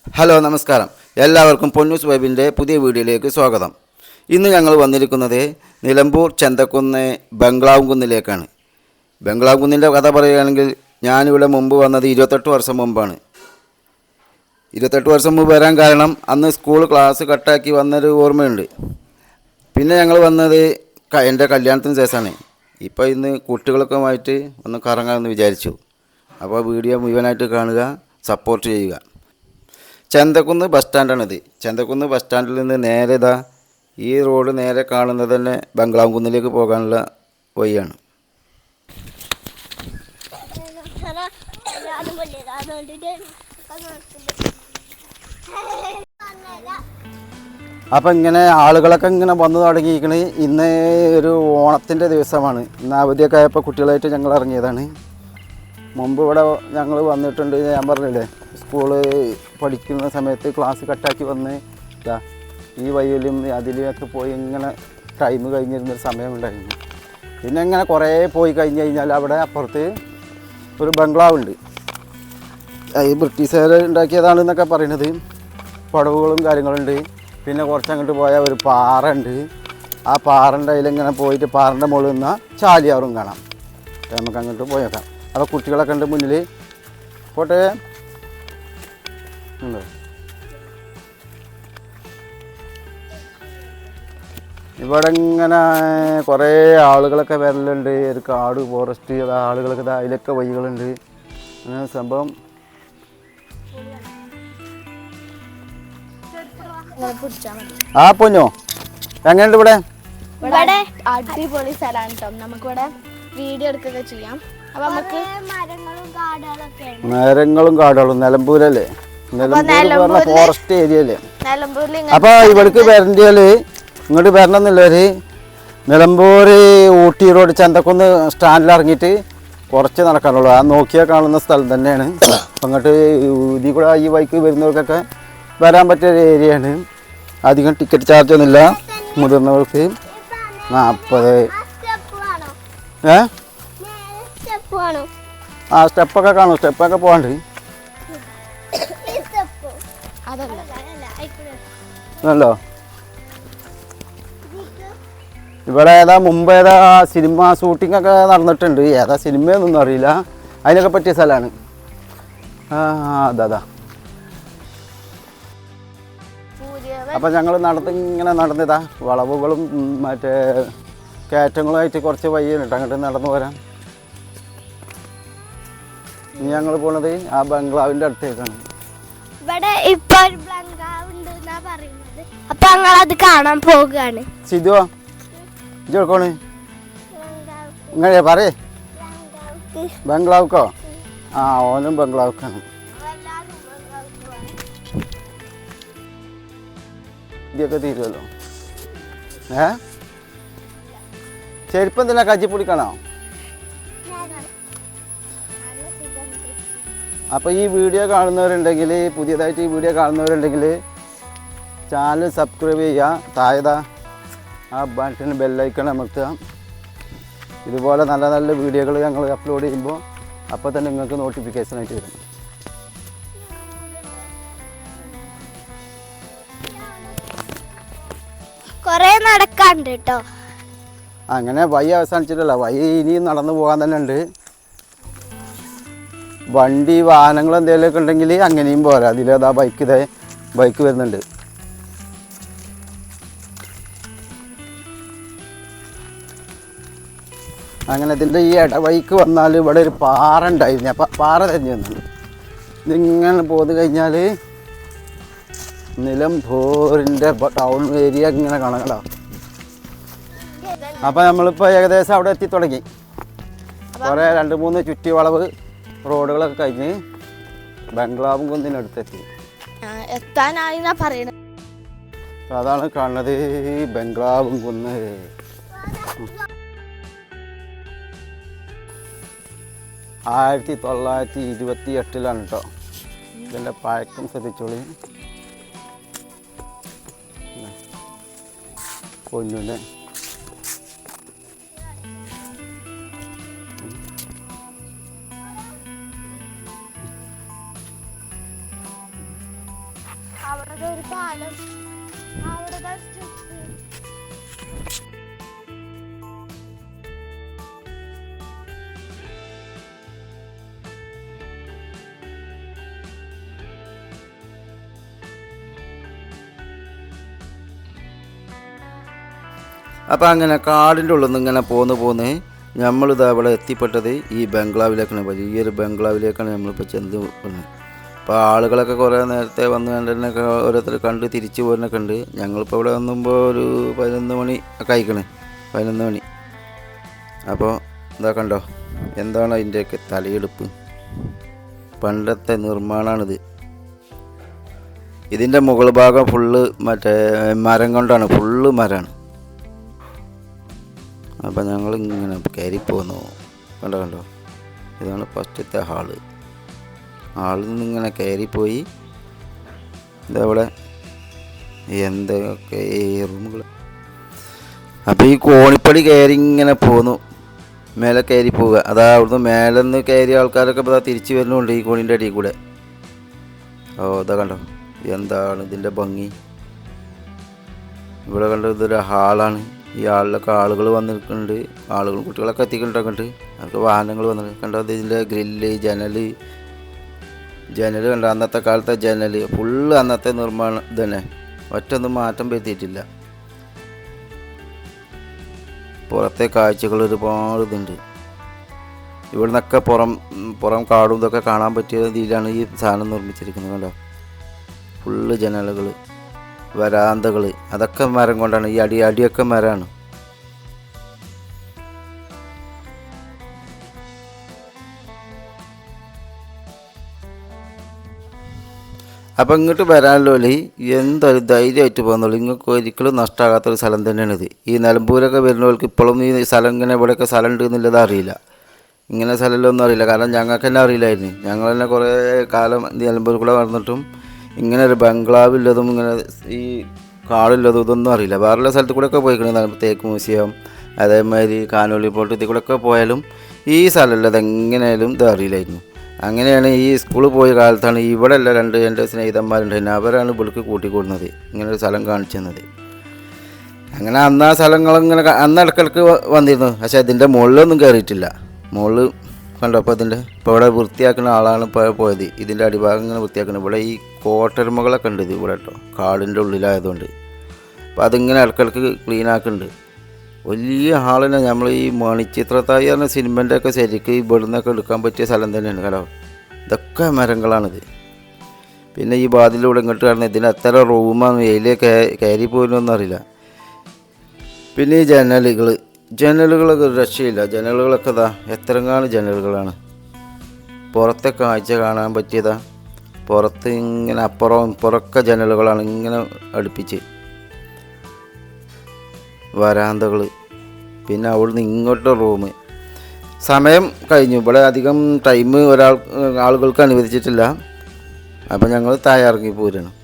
Hello നമസ്കാരം. എല്ലാവർക്കും പൊന്നൂസ് വൈബിൻ്റെ പുതിയ വീഡിയോയിലേക്ക് സ്വാഗതം. ഇന്ന് ഞങ്ങൾ വന്നിരിക്കുന്നത് നിലമ്പൂർ ചെന്തക്കുന്ന് ബംഗ്ലാവ് കുന്നിലേക്കാണ്. ബംഗ്ലാവ് കുന്നിൻ്റെ കഥ പറയുകയാണെങ്കിൽ ഞാനിവിടെ മുമ്പ് വന്നത് 28 വർഷം മുമ്പാണ്. 28 വർഷം മുമ്പ് വരാൻ കാരണം അന്ന് സ്കൂൾ ക്ലാസ് കട്ടാക്കി വന്നൊരു ഓർമ്മയുണ്ട്. പിന്നെ ഞങ്ങൾ വന്നത് എൻ്റെ കല്യാണത്തിന് ശേഷമാണ്. ഇപ്പോൾ ഇന്ന് കുട്ടികൾക്കുമായിട്ട് ഒന്ന് കറങ്ങാമെന്ന് വിചാരിച്ചു. അപ്പോൾ വീഡിയോ മുഴുവനായിട്ട് കാണുക, സപ്പോർട്ട് ചെയ്യുക. ചെന്തക്കുന്ന് ബസ് സ്റ്റാൻഡാണിത്. ചെന്തക്കുന്ന് ബസ് സ്റ്റാൻഡിൽ നിന്ന് നേരെ ഈ റോഡ് നേരെ കാണുന്നത് തന്നെ ബംഗ്ലാവ് കുന്നിലേക്ക് പോകാനുള്ള വഴിയാണ്. അപ്പം ഇങ്ങനെ ആളുകളൊക്കെ ഇങ്ങനെ വന്നു തുടങ്ങിയിരിക്കണ്. ഇന്ന് ഒരു ഓണത്തിൻ്റെ ദിവസമാണ്. ഇന്ന് അവധിയൊക്കെ ആയപ്പോൾ കുട്ടികളായിട്ട് ഞങ്ങൾ ഇറങ്ങിയതാണ്. മുമ്പ് ഇവിടെ ഞങ്ങൾ വന്നിട്ടുണ്ട്. ഞാൻ പറഞ്ഞില്ലേ, സ്കൂള് പഠിക്കുന്ന സമയത്ത് ക്ലാസ് കട്ടാക്കി വന്ന് ഈ വഴിയിലും അതിലുമൊക്കെ പോയി ഇങ്ങനെ ടൈം കഴിഞ്ഞിരുന്നൊരു സമയമുണ്ടായിരുന്നു. പിന്നെ ഇങ്ങനെ കുറേ പോയി കഴിഞ്ഞ് കഴിഞ്ഞാൽ അവിടെ അപ്പുറത്ത് ഒരു ബംഗ്ലാവുണ്ട്. ഈ ബ്രിട്ടീഷുകാർ ഉണ്ടാക്കിയതാണെന്നൊക്കെ പറയണത്. പടവുകളും കാര്യങ്ങളുണ്ട്. പിന്നെ കുറച്ചങ്ങോട്ട് പോയാൽ ഒരു പാറ ഉണ്ട്. ആ പാറൻ്റെ അതിലിങ്ങനെ പോയിട്ട് പാറൻ്റെ മുകളിൽ നിന്നാൽ ചാലിയാറും കാണാം. നമുക്ക് അങ്ങോട്ട് പോയേക്കാം. അപ്പോൾ കുട്ടികളൊക്കെ ഉണ്ട് മുന്നിൽ. പോട്ടെ ഉണ്ടോ? ഇവിടെ ഇങ്ങനെ കുറേ ആളുകളൊക്കെ വരലുണ്ട്. ഒരു കാട്, ഫോറസ്റ്റ്, ആളുകളൊക്കെ അതിലൊക്കെ വഴികളുണ്ട്. അങ്ങനെ സംഭവം. ആ പൊന്നോ, എങ്ങനെയുണ്ട് ഇവിടെ? ഇവിടെ അടിപൊളി സ്ഥലമാണ് കേട്ടോ. നമുക്കിവിടെ വീഡിയോ എടുക്കുക ചെയ്യാം. അപ്പൊ നമുക്ക് മരങ്ങളും കാടുകളും. നിലമ്പൂരല്ലേ? നിലമ്പൂർ ഫോറസ്റ്റ് ഏരിയ അല്ലേ? അപ്പൊ ഇവിടേക്ക് വരണ്ടിയാല് ഇങ്ങോട്ട് വരണമെന്നുള്ളവര് നിലമ്പൂർ ഊട്ടി റോഡ് ചെന്തക്കുന്ന് സ്റ്റാൻഡിൽ ഇറങ്ങിയിട്ട് കുറച്ച് നടക്കാനുള്ളൂ. ആ നോക്കിയാൽ കാണുന്ന സ്ഥലം തന്നെയാണ്. അങ്ങോട്ട് ഇതിൽ കൂടെ ഈ ബൈക്ക് വരുന്നവർക്കൊക്കെ വരാൻ പറ്റിയ ഏരിയയാണ്. അധികം ടിക്കറ്റ് ചാർജ് ഒന്നുമില്ല. മുതിർന്നവർക്ക് 40. ആ സ്റ്റെപ്പൊക്കെ കാണും. സ്റ്റെപ്പൊക്കെ പോകാണ്ട് അല്ലോ. ഇവിടെ മുമ്പ് സിനിമ ഷൂട്ടിംഗ് ഒക്കെ നടന്നിട്ടുണ്ട്. ഏതാ സിനിമയൊന്നും അറിയില്ല. അതിനൊക്കെ പറ്റിയ സ്ഥലമാണ്. അതാ. അപ്പം ഞങ്ങൾ ഇങ്ങനെ നടന്നതാ. വളവുകളും മറ്റേ കയറ്റങ്ങളുമായിട്ട് കുറച്ച് വഴിയുണ്ട്. അങ്ങോട്ട് നടന്നു വരാം. ഇനി ഞങ്ങൾ പോണത് ആ ബംഗ്ലാവിൻ്റെ അടുത്തേക്കാണ്. ഇവിടെ ഇപ്പൊ ഒരു ബംഗ്ലാവ് ഉണ്ടെന്നാ പറയുന്നത്. അപ്പൊ ഞങ്ങളത് കാണാൻ പോവുകയാണ്. സിധുവോ ഇജോണ് ഇങ്ങനെ പറയേ ബംഗ്ലാവുക്കോ? ആ, ഓനും ബംഗ്ലാവുക്കാണ്. ഇതൊക്കെ തീരുമല്ലോ. ചെരുപ്പം എന്തിനാ കച്ചിപ്പൊടിക്കണോ? അപ്പോൾ ഈ വീഡിയോ കാണുന്നവരുണ്ടെങ്കിൽ, പുതിയതായിട്ട് ഈ വീഡിയോ കാണുന്നവരുണ്ടെങ്കിൽ ചാനൽ സബ്സ്ക്രൈബ് ചെയ്യുക. താഴെ ആ ബട്ടൺ ബെല്ലൈക്കൺ അമർത്തുക. ഇതുപോലെ നല്ല നല്ല വീഡിയോകൾ ഞങ്ങൾ അപ്ലോഡ് ചെയ്യുമ്പോൾ അപ്പോൾ തന്നെ നിങ്ങൾക്ക് നോട്ടിഫിക്കേഷനായിട്ട് വരും. കുറേ നടക്കാണ്ട് കേട്ടോ. അങ്ങനെ വഴി അവസാനിച്ചിട്ടല്ല, വഴി ഇനിയും നടന്നു പോകാൻ തന്നെ ഉണ്ട്. വണ്ടി വാഹനങ്ങൾ എന്തെങ്കിലുമൊക്കെ ഉണ്ടെങ്കിൽ അങ്ങനെയും പോരാ. അതിലേതാ ബൈക്ക് വരുന്നുണ്ട്. അങ്ങനെ ഇതിൻ്റെ ഈ ഇടവഴിക്ക് വന്നാൽ ഇവിടെ ഒരു പാറ ഉണ്ടായിരുന്നു. അപ്പം പാറ തെരഞ്ഞു വന്നു. ഇതിങ്ങനെ പോന്നു കഴിഞ്ഞാൽ നിലമ്പൂരിൻ്റെ ടൗൺ ഏരിയ ഇങ്ങനെ കാണാം കേട്ടോ. അപ്പം നമ്മളിപ്പോൾ ഏകദേശം അവിടെ എത്തി തുടങ്ങി. കുറേ 2-3 ചുറ്റിവളവ് റോഡുകളൊക്കെ കഴിഞ്ഞ് ബംഗ്ലാവ് കുന്നിനടുത്തെത്തി. എത്താനായി പറയുന്നത്. അതാണ് കാണുന്നത് ബംഗ്ലാവ് കുന്ന്. 1928 കേട്ടോ. ഇതിൻ്റെ പഴക്കം ശ്രദ്ധിച്ചോളി. പൊന്നുനെ അതൊരു പാലം അവിടെ അപ്പോൾ അങ്ങനെ കാടിൻ്റെ ഉള്ളിൽ നിന്ന് ഇങ്ങനെ പോന്ന് നമ്മളിത് അവിടെ എത്തിപ്പെട്ടത് ഈ ബംഗ്ലാവിലേക്കാണ്. വലിയൊരു ബംഗ്ലാവിലേക്കാണ് നമ്മളിപ്പോൾ ചെന്ന് പോകുന്നത്. അപ്പോൾ ആളുകളൊക്കെ കുറേ നേരത്തെ വന്ന് കണ്ടതിനൊക്കെ ഓരോരുത്തർ കണ്ട് തിരിച്ചു പോരുന്നൊക്കെ ഉണ്ട്. ഞങ്ങളിപ്പോൾ ഇവിടെ വന്നുമ്പോൾ ഒരു 11 മണി ഒക്കെ ആയിക്കണേ, 11 മണി. അപ്പോൾ ഇതാ കണ്ടോ, എന്താണ് അതിൻ്റെയൊക്കെ തലയെടുപ്പ്. പണ്ടത്തെ നിർമ്മാണമാണിത്. ഇതിൻ്റെ മുകൾ ഭാഗം ഫുള്ള് മറ്റേ മരം കൊണ്ടാണ്, ഫുള്ള് മരമാണ്. അപ്പോൾ ഞങ്ങളിങ്ങനെ കയറി പോന്നു. കണ്ടോ, ഇതാണ് ഫസ്റ്റത്തെ ഹാളിൽ നിന്നിങ്ങനെ കയറിപ്പോയി. ഇതവിടെ എന്തൊക്കെ റൂമുകൾ. അപ്പോൾ ഈ കോണിപ്പടി കയറി ഇങ്ങനെ പോന്നു, മേലെ കയറി പോവുക. അതാ അവിടുന്ന് മേലെ നിന്ന് കയറിയ ആൾക്കാരൊക്കെ ഇപ്പോൾ തിരിച്ചു വരുന്നുണ്ട് ഈ കോണിൻ്റെ അടിയിൽ കൂടെ. ഇതാ കണ്ടോ, എന്താണ് ഇതിൻ്റെ ഭംഗി. ഇവിടെ കണ്ടോ, ഇതൊരു ഹാളാണ്. ഈ ഹാളിലൊക്കെ ആളുകൾ വന്നിരിക്കുന്നുണ്ട്, ആളുകൾ കുട്ടികളൊക്കെ എത്തിക്കൊണ്ടിരിക്കുന്നുണ്ട്. അതൊക്കെ വാഹനങ്ങൾ വന്നിട്ട് കണ്ടോ. ഇതിൻ്റെ ഗ്രില്ല്, ജനൽ കണ്ടോ, അന്നത്തെ കാലത്തെ ജനൽ ഫുള്ള് അന്നത്തെ നിർമ്മാണം തന്നെ, ഒറ്റൊന്നും മാറ്റം വരുത്തിയിട്ടില്ല. പുറത്തെ കാഴ്ചകൾ ഒരുപാട് ഇതുണ്ട്. ഇവിടെ നിന്നൊക്കെ പുറം കാടും ഇതൊക്കെ കാണാൻ പറ്റിയ രീതിയിലാണ് ഈ സാധനം നിർമ്മിച്ചിരിക്കുന്നത്. കണ്ടോ, ഫുള്ള് ജനലുകൾ, വരാന്തകൾ അതൊക്കെ മരം കൊണ്ടാണ്. ഈ അടിയൊക്കെ മരമാണ്. അപ്പം ഇങ്ങോട്ട് വരാനല്ലോ എന്തായാലും ധൈര്യമായിട്ട് പോകുന്നുള്ളൂ. നിങ്ങൾക്ക് ഒരിക്കലും നഷ്ടമാകാത്തൊരു സ്ഥലം തന്നെയാണിത്. ഈ നിലമ്പൂരൊക്കെ വരുന്നവർക്ക് ഇപ്പോഴും ഈ സ്ഥലം ഇങ്ങനെ ഇവിടെയൊക്കെ സ്ഥലം ഉണ്ട് എന്നുള്ളത് അറിയില്ല. ഇങ്ങനെ സ്ഥലമൊന്നും അറിയില്ല. കാരണം ഞങ്ങൾക്ക് തന്നെ അറിയില്ലായിരുന്നു. ഞങ്ങൾ തന്നെ കുറേ കാലം നിലമ്പൂർ കൂടെ നടന്നിട്ടും ഇങ്ങനെ ഒരു ബംഗ്ലാവില്ലതും ഇങ്ങനെ ഈ കാടില്ലതും ഇതൊന്നും അറിയില്ല. വേറെയുള്ള സ്ഥലത്ത് കൂടെയൊക്കെ പോയിക്കണേ, തേക്ക് മ്യൂസിയം, അതേമാതിരി കാനോളി പോട്ട്, ഇതിൽ കൂടെയൊക്കെ പോയാലും ഈ സ്ഥലമല്ല അതെങ്ങനെയായാലും ഇത് അറിയില്ലായിരുന്നു. അങ്ങനെയാണ് ഈ സ്കൂളിൽ പോയ കാലത്താണ് ഇവിടെ അല്ല എൻ്റെ സ്നേഹിതന്മാരുണ്ടായിരുന്നു, അവരാണ് ഇവിടേക്ക് കൂട്ടിക്കൊടുന്നത്, ഇങ്ങനെ ഒരു സ്ഥലം കാണിച്ചു തന്നത്. അങ്ങനെ അന്ന് ആ സ്ഥലങ്ങളിങ്ങനെ അന്ന് ഇടയ്ക്കിടയ്ക്ക് വന്നിരുന്നു. പക്ഷേ ഇതിൻ്റെ മുകളിലൊന്നും കയറിയിട്ടില്ല. മുകളിൽ കണ്ടോ, അപ്പോൾ ഇപ്പോൾ ഇവിടെ വൃത്തിയാക്കുന്ന ആളാണ് ഇപ്പോൾ പോയത്. ഇതിൻ്റെ അടിഭാഗം ഇങ്ങനെ വൃത്തിയാക്കുന്നത്. ഇവിടെ ഈ കോട്ടരുമകളൊക്കെ ഉണ്ട് ഇത് ഇവിടെ കേട്ടോ, കാടിൻ്റെ ഉള്ളിലായതുകൊണ്ട്. അപ്പോൾ അതിങ്ങനെ ഇടയ്ക്കിടയ്ക്ക് ക്ലീൻ ആക്കുന്നുണ്ട്. വലിയ ഹാളിനെ നമ്മൾ ഈ മണിച്ചിത്രത്തായി പറഞ്ഞ സിനിമൻ്റെ ഒക്കെ ശരിക്കും ഇവിടെ നിന്നൊക്കെ എടുക്കാൻ പറ്റിയ സ്ഥലം തന്നെയാണ് കേട്ടോ. ഇതൊക്കെ മരങ്ങളാണിത്. പിന്നെ ഈ വാതിലൂടെ ഇങ്ങോട്ട് കാണുന്നത് ഇതിന് എത്ര റൂമാണ്, വെയിലേക്ക് കയറി പോയിരുന്നൊന്നും അറിയില്ല. പിന്നെ ഈ ജനലുകളൊക്കെ രക്ഷയില്ല. ജനലുകളൊക്കെ ഇതാ എത്രങ്ങാണ് ജനലുകളാണ്. പുറത്തെ കാഴ്ച കാണാൻ പറ്റിയതാ. പുറത്ത് ഇങ്ങനെ അപ്പുറം ഇപ്പുറമൊക്കെ ജനലുകളാണ് ഇങ്ങനെ അടുപ്പിച്ച്. വരാന്തകൾ, പിന്നെ അവിടുന്ന് ഇങ്ങോട്ട് റൂം. സമയം കഴിഞ്ഞു. ഇവിടെ അധികം ടൈം ആളുകൾക്ക് അനുവദിച്ചിട്ടില്ല. അപ്പം ഞങ്ങൾ താഴെ ഇറങ്ങി പോരുന്നു.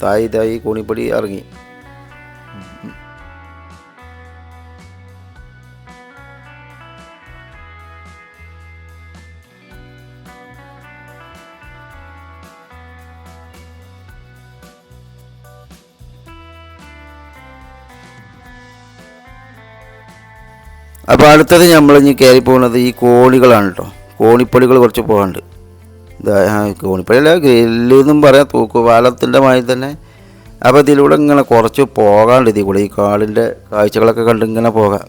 താഴെ കോണിപ്പടി ഇറങ്ങി. അപ്പോൾ അടുത്തത് നമ്മൾ ഇനി കയറി പോകുന്നത് ഈ കോണികളാണ് കേട്ടോ. കോണിപ്പടികൾ കുറച്ച് പോകാനുണ്ട്. കോണിപ്പടിയല്ല, ഗ്രില്ലെന്നും പറയാം, തൂക്കുപാലത്തിൻ്റെ മാതിരി തന്നെ. അപ്പോൾ ഇതിലൂടെ ഇങ്ങനെ കുറച്ച് പോകാണ്ട്. ഇതിൽ കൂടെ ഈ കാടിൻ്റെ കാഴ്ചകളൊക്കെ കണ്ട് ഇങ്ങനെ പോകാം.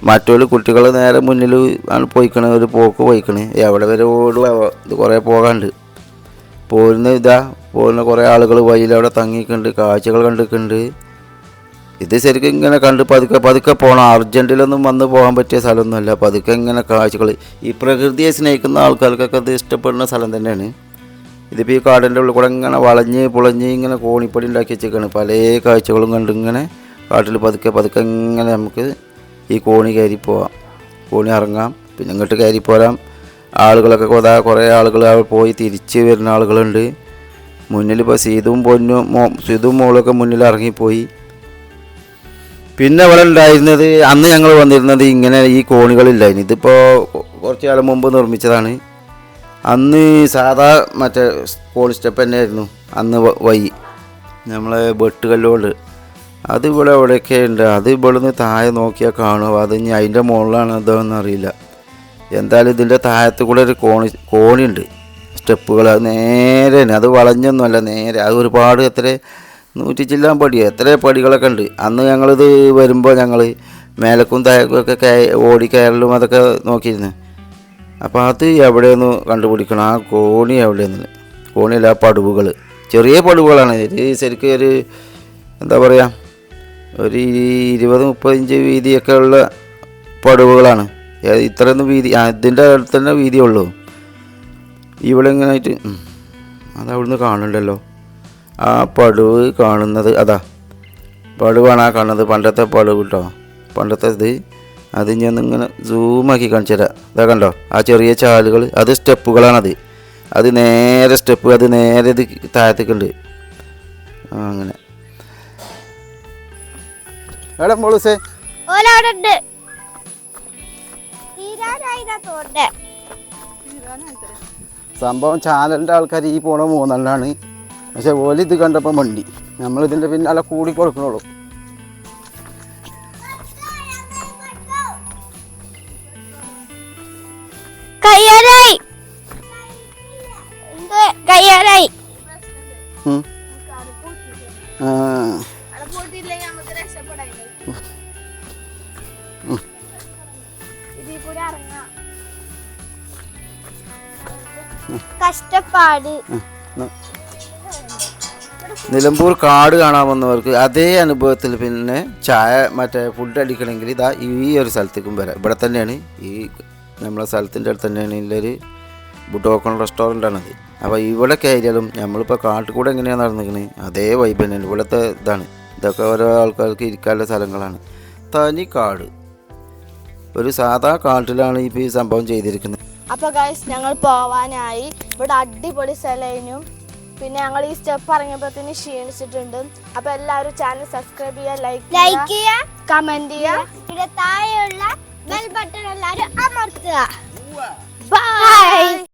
മറ്റൊരു കുട്ടികൾ നേരെ മുന്നിൽ ആണ് പോയിക്കണേ, ഒരു പോക്ക് പോയിക്കണേ. എവിടെ വരെ ഓടുക, ഇത് കുറേ പോകാണ്ട്. പോകുന്ന കുറേ ആളുകൾ വഴിയിലവിടെ തങ്ങിയിട്ടുണ്ട്, കാഴ്ചകൾ കണ്ടിട്ടുണ്ട്. ഇത് ശരിക്കും ഇങ്ങനെ കണ്ട് പതുക്കെ പോകണം. അർജൻറ്റിലൊന്നും വന്ന് പോകാൻ പറ്റിയ സ്ഥലമൊന്നുമല്ല. പതുക്കെ ഇങ്ങനെ കാഴ്ചകൾ, ഈ പ്രകൃതിയെ സ്നേഹിക്കുന്ന ആൾക്കാർക്കൊക്കെ അത് ഇഷ്ടപ്പെടുന്ന സ്ഥലം തന്നെയാണ്. ഇതിപ്പോൾ ഈ കാടിൻ്റെ ഉള്ളിൽ കൂടെ ഇങ്ങനെ പുളഞ്ഞ് ഇങ്ങനെ കോണിപ്പടി ഉണ്ടാക്കി വെച്ചേക്കാണ്. പല കാഴ്ചകളും കണ്ട് ഇങ്ങനെ കാട്ടിൽ പതുക്കെ ഇങ്ങനെ നമുക്ക് ഈ കോണി കയറി പോവാം, കോണി ഇറങ്ങാം, പിന്നെ ഇങ്ങോട്ട് കയറി പോരാം. ആളുകളൊക്കെ കുറേ ആളുകൾ പോയി തിരിച്ച് വരുന്ന ആളുകളുണ്ട്. മുന്നിലിപ്പോൾ സീതും മോളൊക്കെ മുന്നിൽ ഇറങ്ങിപ്പോയി. പിന്നെ അവിടെ ഉണ്ടായിരുന്നത്, അന്ന് ഞങ്ങൾ വന്നിരുന്നത് ഇങ്ങനെ ഈ കോണികളില്ലായിരുന്നു. ഇതിപ്പോൾ കുറച്ച് കാലം മുമ്പ് നിർമ്മിച്ചതാണ്. അന്ന് സാധാ മറ്റേ കോൾ സ്റ്റെപ്പ് തന്നെയായിരുന്നു അന്ന് വഴി, നമ്മളെ വെട്ടുകല്ലുകൊണ്ട്. അത് ഇവിടെ എവിടെയൊക്കെ ഉണ്ട്. അത് ഇവിടെ നിന്ന് താഴെ നോക്കിയാൽ കാണും. അത് ഇനി അതിൻ്റെ മുകളിലാണ് എന്തോന്ന് അറിയില്ല. എന്തായാലും ഇതിൻ്റെ താഴത്ത് കൂടെ ഒരു കോണിയുണ്ട്, സ്റ്റെപ്പുകൾ. അത് നേരെ തന്നെ, അത് വളഞ്ഞൊന്നുമല്ല, നേരെ. അത് ഒരുപാട് എത്ര 100 ചില്ലാൻ പടിയോ എത്ര പടികളൊക്കെ ഉണ്ട്. അന്ന് ഞങ്ങളിത് വരുമ്പോൾ ഞങ്ങൾ മേലക്കും താഴേക്കൊക്കെ ഓടി കയറലും അതൊക്കെ നോക്കിയിരുന്നു. അപ്പോൾ അത് എവിടെയൊന്ന് കണ്ടുപിടിക്കണം, ആ കോണി എവിടെയെന്നില്ല. കോണിയല്ല, ആ പടുവുകൾ, ചെറിയ പടുവുകളാണ്. ഇത് ശരിക്കും ഒരു എന്താ പറയുക, ഒരു 20-30 ഇഞ്ച് വീതിയൊക്കെ ഉള്ള പടുവുകളാണ്. ഇത്രയൊന്നും വീതി, ഇതിൻ്റെ അടുത്ത് തന്നെ വീതിയുള്ളൂ. ഇവിടെ ഇങ്ങനായിട്ട് അത് അവിടുന്ന് കാണുന്നുണ്ടല്ലോ, ആ പടുവ് കാണുന്നത് അതാ പടുവാണ് ആ കാണുന്നത്. പണ്ടത്തെ പടുവ് കേട്ടോ, പണ്ടത്തെ ഇത്. അത് ഞാൻ ഇങ്ങനെ സൂമാക്കി കാണിച്ചു തരാം. ഇതാ കണ്ടോ, ആ ചെറിയ ചാലുകൾ, അത് സ്റ്റെപ്പുകളാണത്. അത് നേരെ സ്റ്റെപ്പ്, അത് നേരെ ഇത് താഴത്തേക്കുണ്ട്. അങ്ങനെ എവിടെ മോളൂസേ? ഓലവിടെ സംഭവം ചാനലിൻ്റെ ആൾക്കാർ ഈ പോണ 3 പക്ഷെ ഓല് ഇത് കണ്ടപ്പോൾ വണ്ടി, നമ്മളിതിൻ്റെ പിന്നാലെ കൂടി കൊടുക്കണുള്ളൂ. കഷ്ടപ്പാട്. നിലമ്പൂർ കാട് കാണാൻ വന്നവർക്ക് അതേ അനുഭവത്തിൽ പിന്നെ ചായ മറ്റേ ഫുഡ് അടിക്കണമെങ്കിൽ ഇതാ ഈ ഒരു സ്ഥലത്തേക്കും വരാം. ഇവിടെ തന്നെയാണ്, ഈ നമ്മളെ സ്ഥലത്തിൻ്റെ അടുത്ത് തന്നെയാണ് ഉള്ളൊരു ബുട്ടോക്കൺ റെസ്റ്റോറൻ്റാണത്. അപ്പോൾ ഇവിടെ കയറിയാലും നമ്മളിപ്പോൾ കാട്ടിൽ കൂടെ എങ്ങനെയാണ് നടന്നിരിക്കുന്നത് അതേ വൈബ് തന്നെയാണ് ഇവിടുത്തെ. ഇതാണ്, ഇതൊക്കെ ഓരോ ആൾക്കാർക്ക് ഇരിക്കാനുള്ള സ്ഥലങ്ങളാണ്. തനി കാട്, ഒരു സാധാ കാട്ടിലാണ് ഇപ്പോൾ ഈ സംഭവം ചെയ്തിരിക്കുന്നത്. അപ്പോൾ ഗൈസ് ഞങ്ങൾ പോവാനായി. ഇവിടെ അടിപൊളി സ്ഥലം. പിന്നെ ഞങ്ങൾ ഈ സ്റ്റെപ്പ് ഇറങ്ങിയപ്പോഴത്തേന് ക്ഷീണിച്ചിട്ടുണ്ട്. അപ്പോൾ എല്ലാവരും ചാനൽ സബ്സ്ക്രൈബ് ചെയ്യുക, ലൈക്ക് ചെയ്യുക, കമൻറ്റ് ചെയ്യുക. ഇവിടെ താഴെയുള്ള ബെൽ ബട്ടൺ എല്ലാവരും അമർത്തുക. ബൈ.